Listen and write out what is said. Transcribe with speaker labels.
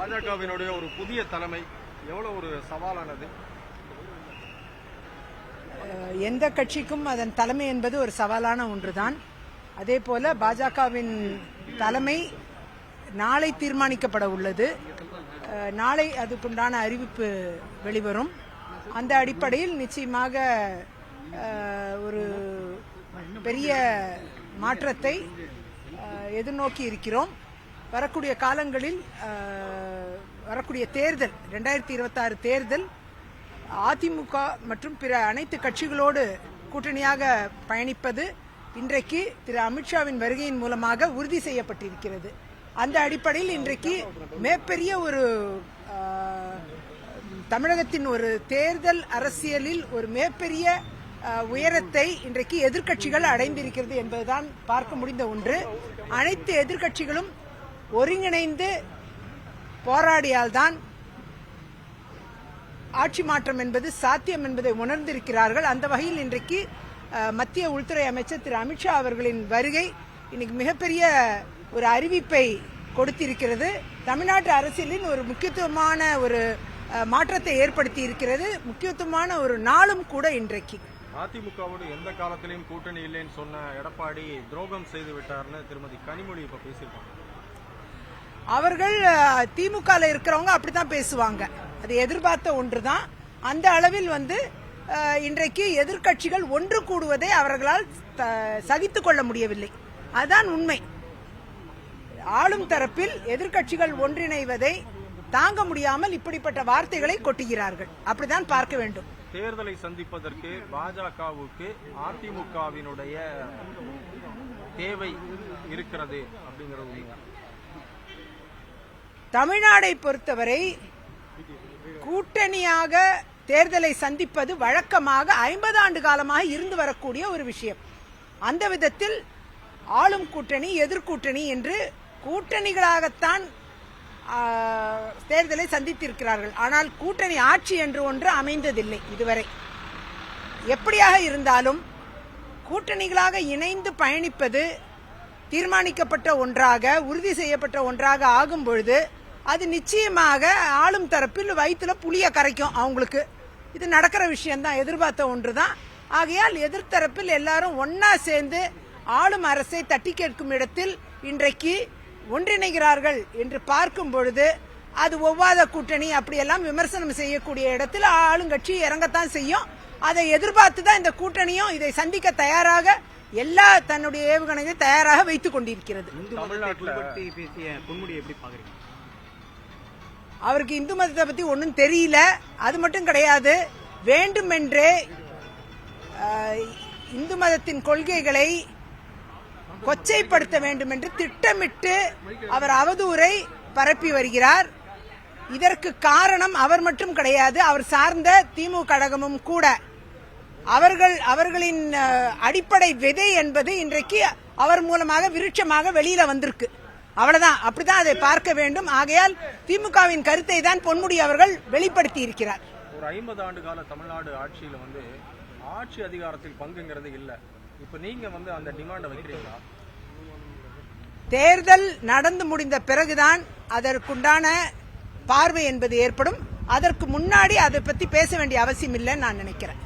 Speaker 1: பாஜகவினுடைய ஒரு புதிய தலைமை எவ்வளவு ஒரு சவாலானது?
Speaker 2: எந்த கட்சிக்கும் அதன் தலைமை என்பது ஒரு சவாலான ஒன்றுதான். அதே போல பாஜகவின் தலைமை நாளை தீர்மானிக்கப்பட உள்ளது. நாளை அதுக்குண்டான அறிவிப்பு வெளிவரும். அந்த அடிப்படையில் நிச்சயமாக ஒரு பெரிய மாற்றத்தை எதிர்நோக்கி இருக்கிறோம். வரக்கூடிய காலங்களில் வரக்கூடிய தேர்தல் 2026 தேர்தல் அதிமுக மற்றும் பிற அனைத்து கட்சிகளோடு கூட்டணியாக பயணிப்பது இன்றைக்கு திரு அமித்ஷாவின் வருகையின் மூலமாக உறுதி செய்யப்பட்டிருக்கிறது. அந்த அடிப்படையில் இன்றைக்கு மிகப்பெரிய ஒரு தமிழகத்தின் ஒரு தேர்தல் அரசியலில் ஒரு மிகப்பெரிய உயரத்தை இன்றைக்கு எதிர்க்கட்சிகள் அடைந்திருக்கிறது என்பதுதான் பார்க்க முடிந்த ஒன்று. அனைத்து எதிர்க்கட்சிகளும் ஒருங்கிணைந்து போராடியால்தான் ஆட்சி மாற்றம் என்பது சாத்தியம் என்பதை உணர்ந்திருக்கிறார்கள். அந்த வகையில் இன்றைக்கு மத்திய உள்துறை அமைச்சர் திரு அமித்ஷா அவர்களின் வருகை இன்னைக்கு மிகப்பெரிய ஒரு அறிவிப்பை கொடுத்திருக்கிறது. தமிழ்நாட்டு அரசியலின் ஒரு முக்கியத்துவமான ஒரு மாற்றத்தை ஏற்படுத்தி இருக்கிறது. முக்கியத்துவமான ஒரு நாளும் கூட இன்றைக்கு.
Speaker 1: அதிமுகவோடு எந்த காலத்திலையும் கூட்டணி இல்லைன்னு சொன்ன எடப்பாடி துரோகம் செய்து விட்டார்னு திருமதி கனிமொழி இப்ப பேசியிருக்காங்க.
Speaker 2: அவர்கள் திமுக இருக்கிறவங்க அப்படித்தான் பேசுவாங்க. அது எதிர்பார்த்த ஒன்றுதான். அந்த அளவில் இன்றைக்கு எதிர்க்கட்சிகள் ஒன்று கூடுவதை அவர்களால் சகித்துக் கொள்ள முடியவில்லை. அதுதான் உண்மை. ஆளும் தரப்பில் எதிர்க்கட்சிகள் ஒன்றிணைவதை தாங்க முடியாமல் இப்படிப்பட்ட வார்த்தைகளை கொட்டுகிறார்கள். அப்படிதான் பார்க்க வேண்டும்.
Speaker 1: தேர்தலை சந்திப்பதற்கு பாஜகவுக்கு அதிமுகவினுடைய தேவை இருக்கிறது அப்படிங்கிறது.
Speaker 2: தமிழ்நாடை பொறுத்தவரை கூட்டணியாக தேர்தலை சந்திப்பது வழக்கமாக 50 ஆண்டு காலமாக இருந்து வரக்கூடிய ஒரு விஷயம். அந்த விதத்தில் ஆளும் கூட்டணி எதிர்கூட்டணி என்று கூட்டணிகளாகத்தான் தேர்தலை சந்தித்திருக்கிறார்கள். ஆனால் கூட்டணி ஆட்சி என்று ஒன்று அமைந்ததில்லை இதுவரை. எப்படியாக இருந்தாலும் கூட்டணிகளாக இணைந்து பயணிப்பது தீர்மானிக்கப்பட்ட ஒன்றாக உறுதி செய்யப்பட்ட ஒன்றாக ஆகும் பொழுது அது நிச்சயமாக ஆளும் தரப்பில் வயிற்றுல புளிய கரைக்கும் அவங்களுக்கு. இது நடக்கிற விஷயம்தான், எதிர்பார்த்த ஒன்றுதான். ஆகையால் எதிர்த்தரப்பில் எல்லாரும் ஒன்னா சேர்ந்து ஆளும் அரசை தட்டி கேட்கும் இடத்தில் இன்றைக்கு ஒன்றிணைகிறார்கள் என்று பார்க்கும் பொழுது அது ஒவ்வாத கூட்டணி அப்படியெல்லாம் விமர்சனம் செய்யக்கூடிய இடத்தில் ஆளுங்கட்சி இறங்கத்தான் செய்யும். அதை எதிர்பார்த்துதான் இந்த கூட்டணியும் இதை சந்திக்க தயாராக எல்லா தன்னுடைய ஏவுகணையை தயாராக வைத்துக் கொண்டிருக்கிறது. அவருக்கு இந்து மதத்தை பத்தி ஒன்னும் தெரியல. அது மட்டும் கிடையாது, வேண்டுமென்றே இந்து மதத்தின் கொள்கைகளை கொச்சைப்படுத்த வேண்டும் என்று திட்டமிட்டு அவர் அவதூறை பரப்பி வருகிறார். இதற்கு காரணம் அவர் மட்டும் கிடையாது, அவர் சார்ந்த திமுக கழகமும் கூட. அவர்களின் அடிப்படை விதை என்பது இன்றைக்கு அவர் மூலமாக விருட்சமாக வெளியில வந்திருக்கு. அவ்வளவுதான், அப்படிதான் அதை பார்க்க வேண்டும். ஆகையால் திமுகவின் கருத்தை தான் பொன்முடி அவர்கள் வெளிப்படுத்தி இருக்கிறார்.
Speaker 1: ஒரு 50 ஆண்டு கால தமிழ்நாடு ஆட்சியில ஆட்சி அதிகாரத்தில் பங்குங்கிறது இல்ல. இப்ப நீங்க அந்த டிமாண்ட் வைக்கிறீங்களா?
Speaker 2: தேர்தல் நடந்து முடிந்த பிறகுதான் அதற்குண்டான பார்வை என்பது ஏற்படும். அதற்கு முன்னாடி அதை பத்தி பேச வேண்டிய அவசியம் இல்லைன்னு நான் நினைக்கிறேன்.